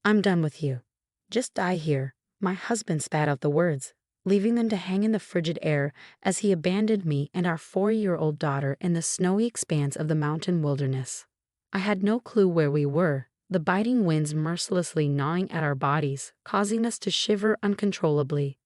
I'm done with you. Just die here." My husband spat out the words, leaving them to hang in the frigid air as he abandoned me and our 4-year-old daughter in the snowy expanse of the mountain wilderness. I had no clue where we were, the biting winds mercilessly gnawing at our bodies, causing us to shiver uncontrollably.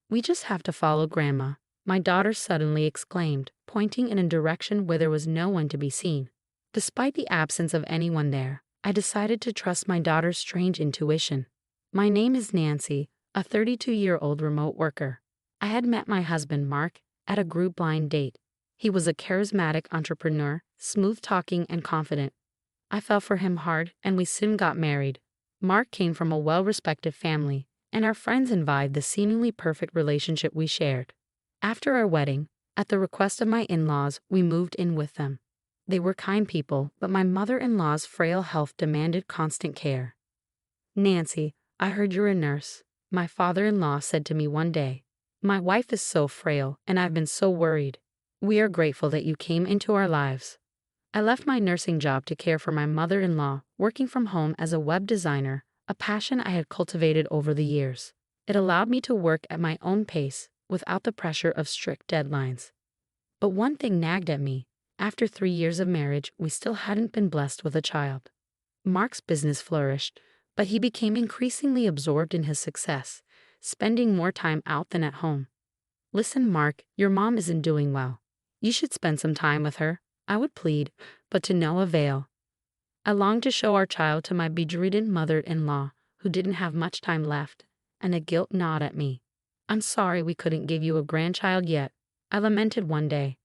"We just have to follow Grandma," my daughter suddenly exclaimed, pointing in a direction where there was no one to be seen. Despite the absence of anyone there, I decided to trust my daughter's strange intuition. "My name is Nancy, a 32-year-old remote worker. I had met my husband, Mark, at a group blind date. He was a charismatic entrepreneur, smooth-talking and confident. I fell for him hard, and we soon got married. Mark came from a well-respected family, and our friends envied the seemingly perfect relationship we shared. After our wedding, at the request of my in-laws, we moved in with them. They were kind people, but my mother-in-law's frail health demanded constant care. Nancy, I heard you're a nurse," my father-in-law said to me one day. "My wife is so frail, and I've been so worried. We are grateful that you came into our lives." I left my nursing job to care for my mother-in-law, working from home as a web designer, a passion I had cultivated over the years. It allowed me to work at my own pace, without the pressure of strict deadlines. But one thing nagged at me. After 3 years of marriage, we still hadn't been blessed with a child. Mark's business flourished, but he became increasingly absorbed in his success, spending more time out than at home. "Listen, Mark, your mom isn't doing well. You should spend some time with her," I would plead, but to no avail. I longed to show our child to my bedridden mother-in-law, who didn't have much time left, and a guilt gnawed at me. "I'm sorry we couldn't give you a grandchild yet," I lamented one day.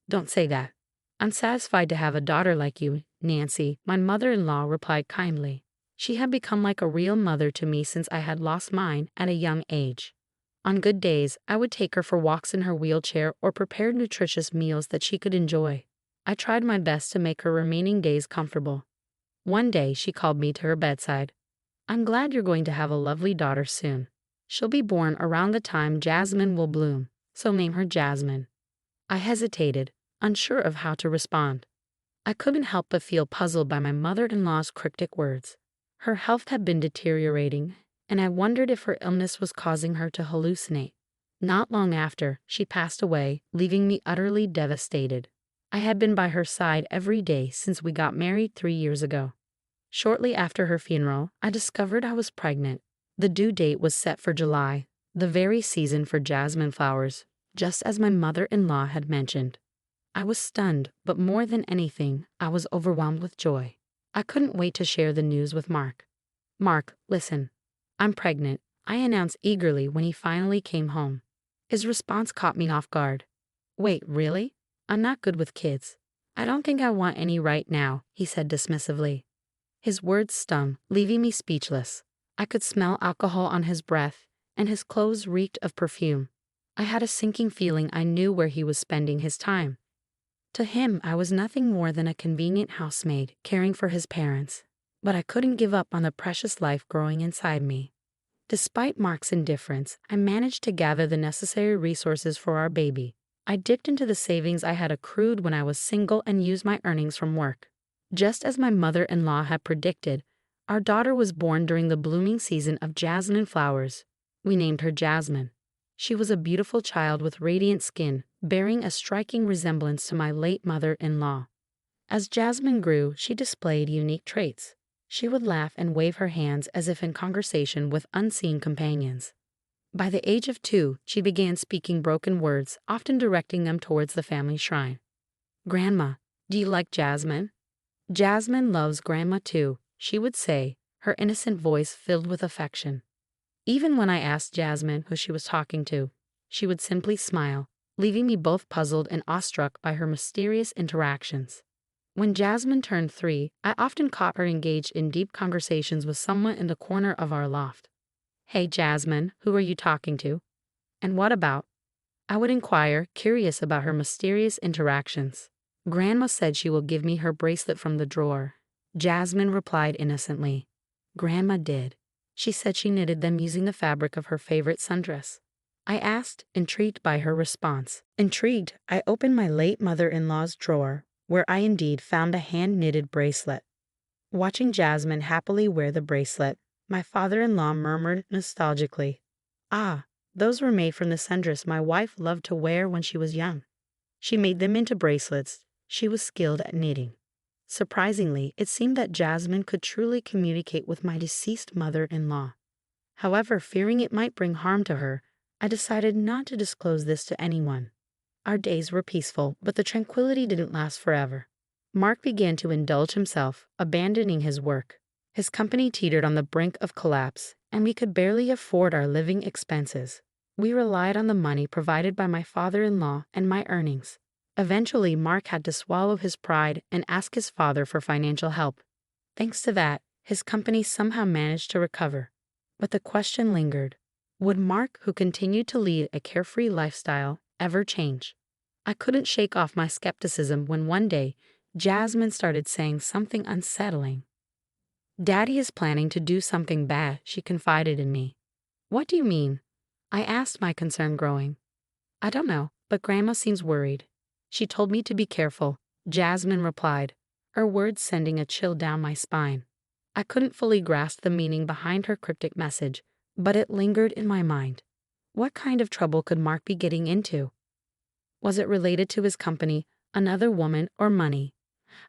"Don't say that. I'm satisfied to have a daughter like you, Nancy," my mother-in-law replied kindly. She had become like a real mother to me since I had lost mine at a young age. On good days, I would take her for walks in her wheelchair or prepare nutritious meals that she could enjoy. I tried my best to make her remaining days comfortable. One day, she called me to her bedside. "I'm glad you're going to have a lovely daughter soon. She'll be born around the time Jasmine will bloom, so name her Jasmine." I hesitated, unsure of how to respond. I couldn't help but feel puzzled by my mother-in-law's cryptic words. Her health had been deteriorating, and I wondered if her illness was causing her to hallucinate. Not long after, she passed away, leaving me utterly devastated. I had been by her side every day since we got married 3 years ago. Shortly after her funeral, I discovered I was pregnant. The due date was set for July, the very season for jasmine flowers, just as my mother-in-law had mentioned. I was stunned, but more than anything, I was overwhelmed with joy. I couldn't wait to share the news with Mark. "Mark, listen. I'm pregnant," I announced eagerly when he finally came home. His response caught me off guard. "Wait, really? I'm not good with kids. I don't think I want any right now," he said dismissively. His words stung, leaving me speechless. I could smell alcohol on his breath, and his clothes reeked of perfume. I had a sinking feeling I knew where he was spending his time. To him, I was nothing more than a convenient housemaid caring for his parents, but I couldn't give up on the precious life growing inside me. Despite Mark's indifference, I managed to gather the necessary resources for our baby. I dipped into the savings I had accrued when I was single and used my earnings from work. Just as my mother-in-law had predicted, our daughter was born during the blooming season of jasmine flowers. We named her Jasmine. She was a beautiful child with radiant skin, bearing a striking resemblance to my late mother-in-law. As Jasmine grew, she displayed unique traits. She would laugh and wave her hands as if in conversation with unseen companions. By the age of 2, she began speaking broken words, often directing them towards the family shrine. "Grandma, do you like Jasmine?" "Jasmine loves Grandma too," she would say, her innocent voice filled with affection. Even when I asked Jasmine who she was talking to, she would simply smile, leaving me both puzzled and awestruck by her mysterious interactions. When Jasmine turned 3, I often caught her engaged in deep conversations with someone in the corner of our loft. "Hey, Jasmine, who are you talking to? And what about?" I would inquire, curious about her mysterious interactions. "Grandma said she will give me her bracelet from the drawer," Jasmine replied innocently. Grandma did. She said she knitted them using the fabric of her favorite sundress. I asked, intrigued by her response. Intrigued, I opened my late mother-in-law's drawer, where I indeed found a hand-knitted bracelet. Watching Jasmine happily wear the bracelet, My father-in-law murmured nostalgically. Ah, those were made from the sundress my wife loved to wear when she was young. She made them into bracelets. She was skilled at knitting. Surprisingly, it seemed that Jasmine could truly communicate with my deceased mother-in-law. However, fearing it might bring harm to her, I decided not to disclose this to anyone. Our days were peaceful, but the tranquility didn't last forever. Mark began to indulge himself, abandoning his work. His company teetered on the brink of collapse, and we could barely afford our living expenses. We relied on the money provided by my father-in-law and my earnings. Eventually, Mark had to swallow his pride and ask his father for financial help. Thanks to that, his company somehow managed to recover. But the question lingered. Would Mark, who continued to lead a carefree lifestyle, ever change? I couldn't shake off my skepticism when one day, Jasmine started saying something unsettling. "Daddy is planning to do something bad," she confided in me. "What do you mean?" I asked, my concern growing. "I don't know, but Grandma seems worried. She told me to be careful," Jasmine replied, her words sending a chill down my spine. I couldn't fully grasp the meaning behind her cryptic message, but it lingered in my mind. What kind of trouble could Mark be getting into? Was it related to his company, another woman, or money?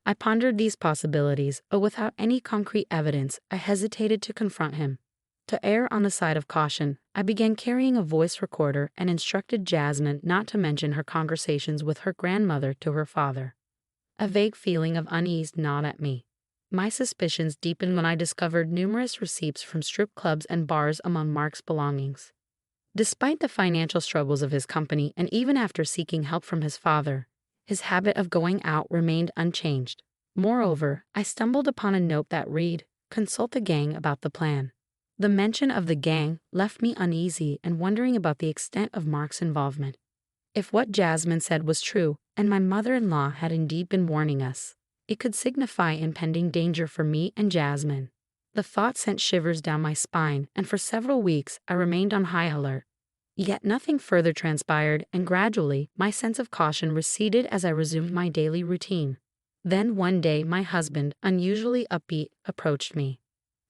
I pondered these possibilities, but without any concrete evidence, I hesitated to confront him. To err on the side of caution, I began carrying a voice recorder and instructed Jasmine not to mention her conversations with her grandmother to her father. A vague feeling of unease gnawed at me. My suspicions deepened when I discovered numerous receipts from strip clubs and bars among Mark's belongings. Despite the financial struggles of his company and even after seeking help from his father, his habit of going out remained unchanged. Moreover, I stumbled upon a note that read, "Consult the gang about the plan." The mention of the gang left me uneasy and wondering about the extent of Mark's involvement. If what Jasmine said was true, and my mother-in-law had indeed been warning us, it could signify impending danger for me and Jasmine. The thought sent shivers down my spine, and for several weeks I remained on high alert. Yet nothing further transpired, and gradually my sense of caution receded as I resumed my daily routine. Then one day my husband, unusually upbeat, approached me.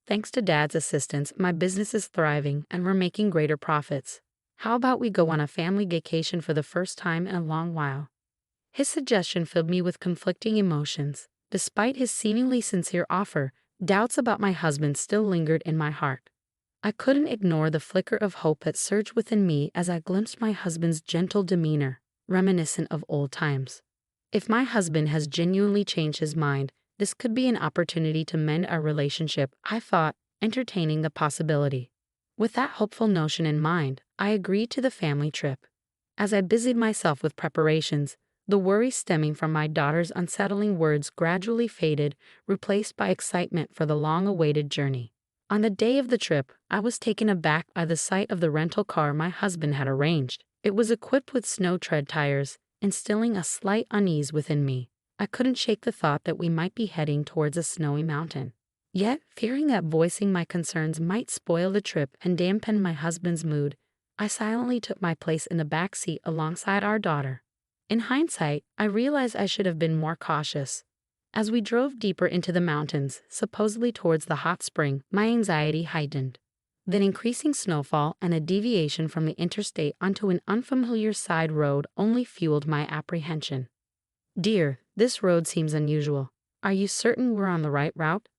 "Thanks to Dad's assistance, my business is thriving and we're making greater profits. How about we go on a family vacation for the first time in a long while?" His suggestion filled me with conflicting emotions. Despite his seemingly sincere offer, doubts about my husband still lingered in my heart. I couldn't ignore the flicker of hope that surged within me as I glimpsed my husband's gentle demeanor, reminiscent of old times. If my husband has genuinely changed his mind, this could be an opportunity to mend our relationship, I thought, entertaining the possibility. With that hopeful notion in mind, I agreed to the family trip. As I busied myself with preparations, the worry stemming from my daughter's unsettling words gradually faded, replaced by excitement for the long-awaited journey. On the day of the trip, I was taken aback by the sight of the rental car my husband had arranged. It was equipped with snow tread tires, instilling a slight unease within me. I couldn't shake the thought that we might be heading towards a snowy mountain. Yet, fearing that voicing my concerns might spoil the trip and dampen my husband's mood, I silently took my place in the back seat alongside our daughter. In hindsight, I realized I should have been more cautious. As we drove deeper into the mountains, supposedly towards the hot spring, my anxiety heightened. Then increasing snowfall and a deviation from the interstate onto an unfamiliar side road only fueled my apprehension. "Dear, this road seems unusual. Are you certain we're on the right route?"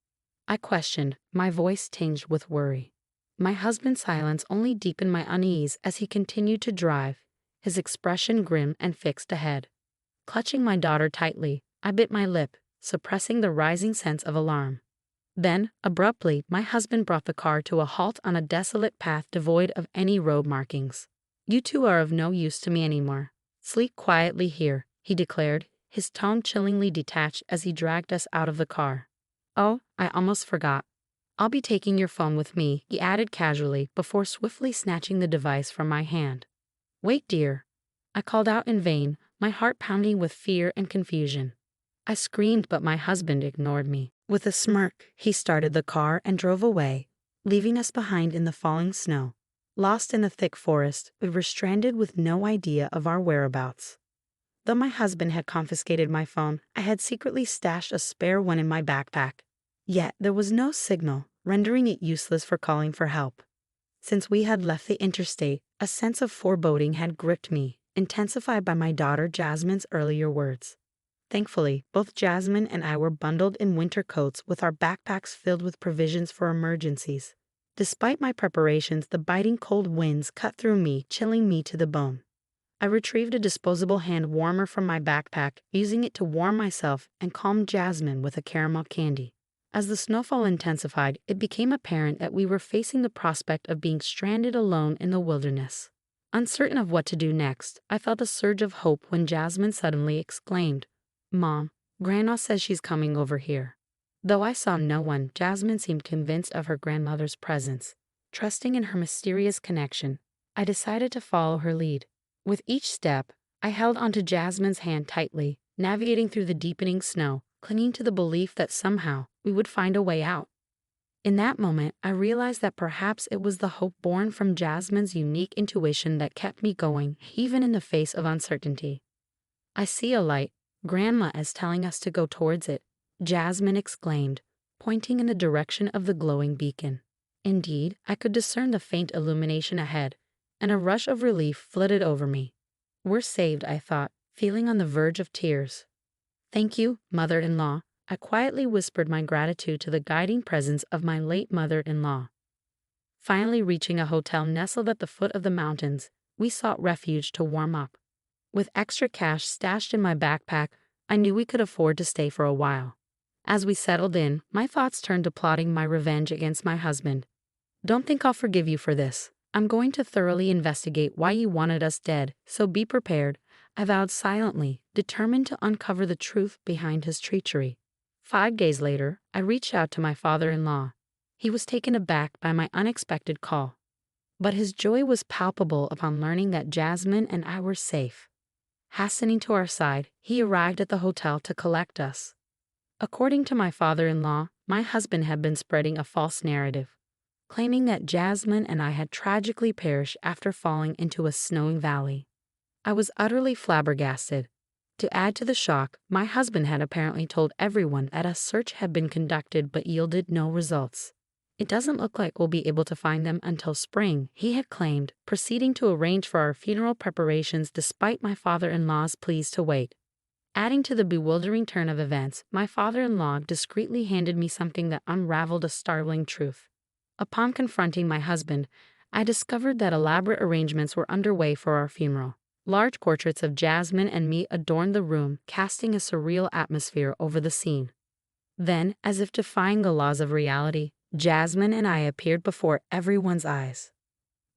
I questioned, my voice tinged with worry. My husband's silence only deepened my unease as he continued to drive, his expression grim and fixed ahead. Clutching my daughter tightly, I bit my lip, suppressing the rising sense of alarm. Then, abruptly, my husband brought the car to a halt on a desolate path devoid of any road markings. "You two are of no use to me anymore. Sleep quietly here," he declared, his tone chillingly detached as he dragged us out of the car. "Oh, I almost forgot. I'll be taking your phone with me," he added casually before swiftly snatching the device from my hand. "Wait, dear." I called out in vain, my heart pounding with fear and confusion. I screamed, but my husband ignored me. With a smirk, he started the car and drove away, leaving us behind in the falling snow. Lost in the thick forest, we were stranded with no idea of our whereabouts. Though my husband had confiscated my phone, I had secretly stashed a spare one in my backpack. Yet there was no signal, rendering it useless for calling for help. Since we had left the interstate, a sense of foreboding had gripped me, intensified by my daughter Jasmine's earlier words. Thankfully, both Jasmine and I were bundled in winter coats with our backpacks filled with provisions for emergencies. Despite my preparations, the biting cold winds cut through me, chilling me to the bone. I retrieved a disposable hand warmer from my backpack, using it to warm myself and calm Jasmine with a caramel candy. As the snowfall intensified, it became apparent that we were facing the prospect of being stranded alone in the wilderness. Uncertain of what to do next, I felt a surge of hope when Jasmine suddenly exclaimed, "Mom, Grandma says she's coming over here." Though I saw no one, Jasmine seemed convinced of her grandmother's presence. Trusting in her mysterious connection, I decided to follow her lead. With each step, I held onto Jasmine's hand tightly, navigating through the deepening snow, clinging to the belief that somehow we would find a way out. In that moment, I realized that perhaps it was the hope born from Jasmine's unique intuition that kept me going, even in the face of uncertainty. "I see a light. Grandma is telling us to go towards it," Jasmine exclaimed, pointing in the direction of the glowing beacon. Indeed, I could discern the faint illumination ahead, and a rush of relief flooded over me. "We're saved," I thought, feeling on the verge of tears. "Thank you, mother-in-law," I quietly whispered my gratitude to the guiding presence of my late mother-in-law. Finally reaching a hotel nestled at the foot of the mountains, we sought refuge to warm up. With extra cash stashed in my backpack, I knew we could afford to stay for a while. As we settled in, my thoughts turned to plotting my revenge against my husband. "Don't think I'll forgive you for this. I'm going to thoroughly investigate why you wanted us dead, so be prepared," I vowed silently, determined to uncover the truth behind his treachery. 5 days later, I reached out to my father-in-law. He was taken aback by my unexpected call, but his joy was palpable upon learning that Jasmine and I were safe. Hastening to our side, he arrived at the hotel to collect us. According to my father-in-law, my husband had been spreading a false narrative, claiming that Jasmine and I had tragically perished after falling into a snowy valley. I was utterly flabbergasted. To add to the shock, my husband had apparently told everyone that a search had been conducted but yielded no results. "It doesn't look like we'll be able to find them until spring," he had claimed, proceeding to arrange for our funeral preparations despite my father-in-law's pleas to wait. Adding to the bewildering turn of events, my father-in-law discreetly handed me something that unraveled a startling truth. Upon confronting my husband, I discovered that elaborate arrangements were underway for our funeral. Large portraits of Jasmine and me adorned the room, casting a surreal atmosphere over the scene. Then, as if defying the laws of reality, Jasmine and I appeared before everyone's eyes.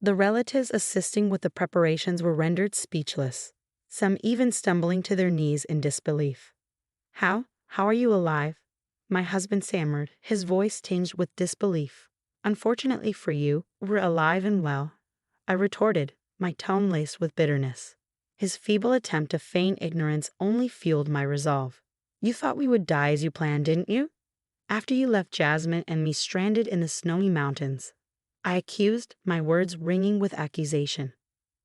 The relatives assisting with the preparations were rendered speechless, some even stumbling to their knees in disbelief. How are you alive?" my husband stammered, his voice tinged with disbelief. "Unfortunately for you, we're alive and well," I retorted, my tone laced with bitterness. His feeble attempt to feign ignorance only fueled my resolve. "You thought we would die as you planned, didn't you? After you left Jasmine and me stranded in the snowy mountains," I accused, my words ringing with accusation.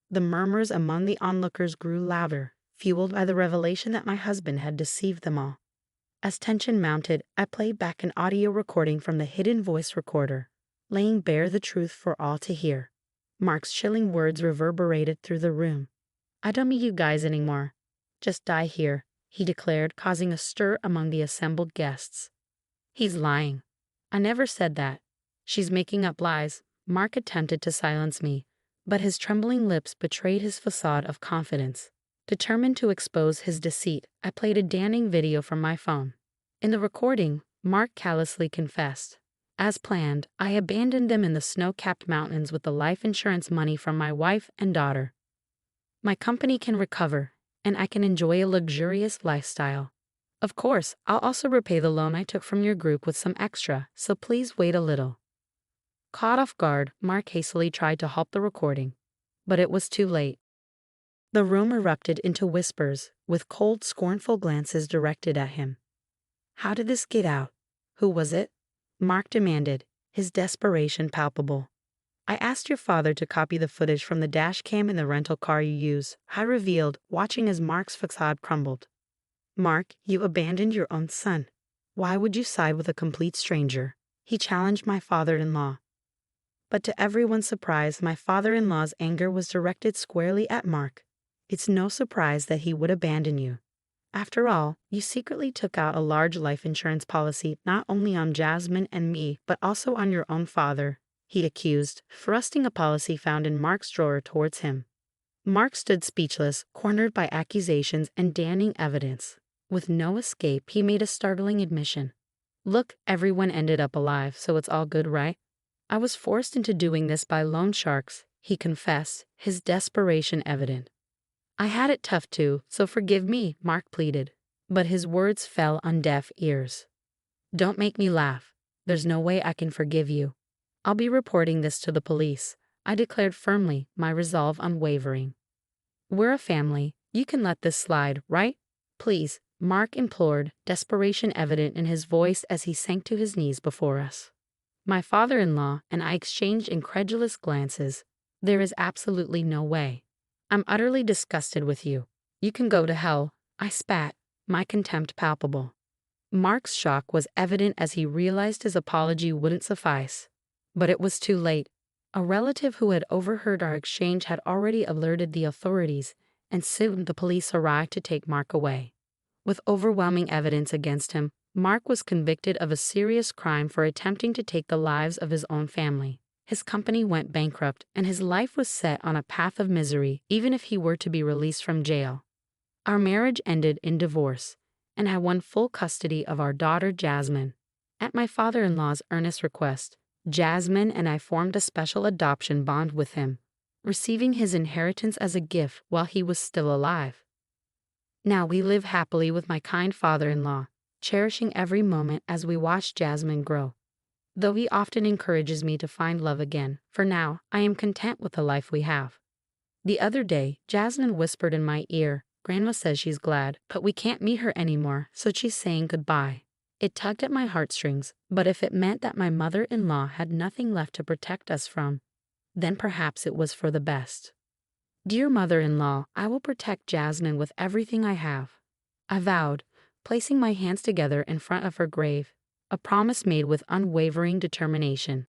The murmurs among the onlookers grew louder, fueled by the revelation that my husband had deceived them all. As tension mounted, I played back an audio recording from the hidden voice recorder, laying bare the truth for all to hear. Mark's chilling words reverberated through the room. "I don't need you guys anymore. Just die here," he declared, causing a stir among the assembled guests. "He's lying. I never said that. She's making up lies." Mark attempted to silence me, but his trembling lips betrayed his facade of confidence. Determined to expose his deceit, I played a damning video from my phone. In the recording, Mark callously confessed, "As planned, I abandoned them in the snow-capped mountains with the life insurance money from my wife and daughter. My company can recover, and I can enjoy a luxurious lifestyle. Of course, I'll also repay the loan I took from your group with some extra, so please wait a little." Caught off guard, Mark hastily tried to halt the recording, but it was too late. The room erupted into whispers, with cold, scornful glances directed at him. "How did this get out? Who was it?" Mark demanded, his desperation palpable. "I asked your father to copy the footage from the dash cam in the rental car you use," I revealed, watching as Mark's facade crumbled. "Mark, you abandoned your own son. Why would you side with a complete stranger?" He challenged my father-in-law. But to everyone's surprise, my father-in-law's anger was directed squarely at Mark. It's no surprise that he would abandon you. After all, you secretly took out a large life insurance policy not only on Jasmine and me, but also on your own father, he accused, thrusting a policy found in Mark's drawer towards him. Mark stood speechless, cornered by accusations and damning evidence. With no escape, he made a startling admission. Look, everyone ended up alive, so it's all good, right? I was forced into doing this by loan sharks, he confessed, his desperation evident. I had it tough too, so forgive me, Mark pleaded. But his words fell on deaf ears. Don't make me laugh. There's no way I can forgive you. I'll be reporting this to the police, I declared firmly, my resolve unwavering. We're a family. You can let this slide, right? Please, Mark implored, desperation evident in his voice as he sank to his knees before us. My father-in-law and I exchanged incredulous glances. There is absolutely no way. I'm utterly disgusted with you. You can go to hell, I spat, my contempt palpable. Mark's shock was evident as he realized his apology wouldn't suffice. But it was too late. A relative who had overheard our exchange had already alerted the authorities, and soon the police arrived to take Mark away. With overwhelming evidence against him, Mark was convicted of a serious crime for attempting to take the lives of his own family. His company went bankrupt, and his life was set on a path of misery even if he were to be released from jail. Our marriage ended in divorce, and I won full custody of our daughter Jasmine. At my father-in-law's earnest request, Jasmine and I formed a special adoption bond with him, receiving his inheritance as a gift while he was still alive. Now we live happily with my kind father-in-law, cherishing every moment as we watch Jasmine grow. Though he often encourages me to find love again, for now, I am content with the life we have. The other day, Jasmine whispered in my ear, Grandma says she's glad, but we can't meet her anymore, so she's saying goodbye. It tugged at my heartstrings, but if it meant that my mother-in-law had nothing left to protect us from, then perhaps it was for the best. Dear mother-in-law, I will protect Jasmine with everything I have, I vowed, placing my hands together in front of her grave, a promise made with unwavering determination.